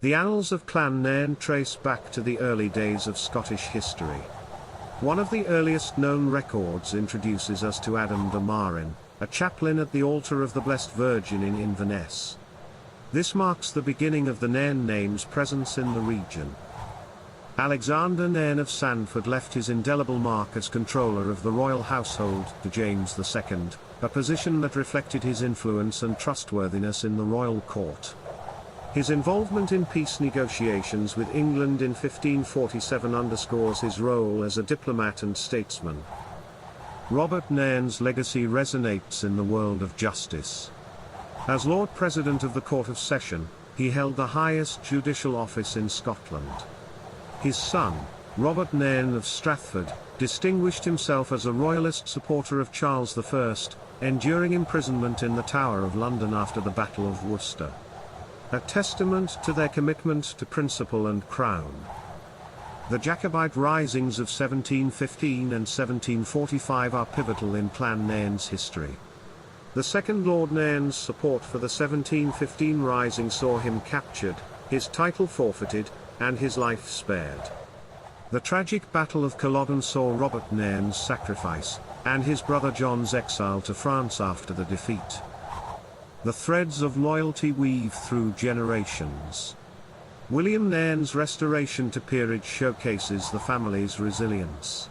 The annals of Clan Nairn trace back to the early days of Scottish history. One of the earliest known records introduces us to Adam de Marryn, a chaplain at the altar of the Blessed Virgin in Inverness. This marks the beginning of the Nairn name's presence in the region. Alexander Nairn of Sandford left his indelible mark as Comptroller of the royal household to James II, a position that reflected his influence and trustworthiness in the royal court. His involvement in peace negotiations with England in 1547 underscores his role as a diplomat and statesman. Robert Nairn's legacy resonates in the world of justice. As Lord President of the Court of Session, he held the highest judicial office in Scotland. His son, Robert Nairne of Strathford, distinguished himself as a royalist supporter of Charles I, enduring imprisonment in the Tower of London after the Battle of Worcester. A testament to their commitment to principle and crown. The Jacobite risings of 1715 and 1745 are pivotal in Clan Nairn's history. The second Lord Nairn's support for the 1715 rising saw him captured, his title forfeited, and his life spared. The tragic Battle of Culloden saw Robert Nairn's sacrifice, and his brother John's exile to France after the defeat. The threads of loyalty weave through generations. William Nairn's restoration to peerage showcases the family's resilience.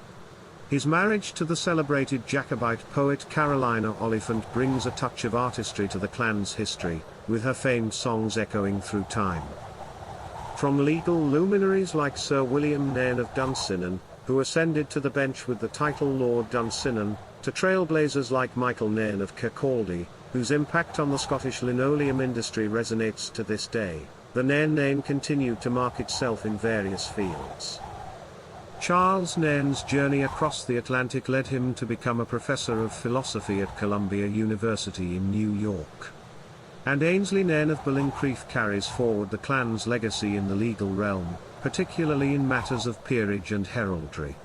His marriage to the celebrated Jacobite poet Carolina Oliphant brings a touch of artistry to the clan's history, with her famed songs echoing through time. From legal luminaries like Sir William Nairn of Dunsinane, who ascended to the bench with the title Lord Dunsinane, to trailblazers like Michael Nairn of Kirkcaldy, whose impact on the Scottish linoleum industry resonates to this day, the Nairn name continued to mark itself in various fields. Charles Nairn's journey across the Atlantic led him to become a professor of philosophy at Columbia University in New York. And Ainsley Nairn of Ballincreef carries forward the clan's legacy in the legal realm, particularly in matters of peerage and heraldry.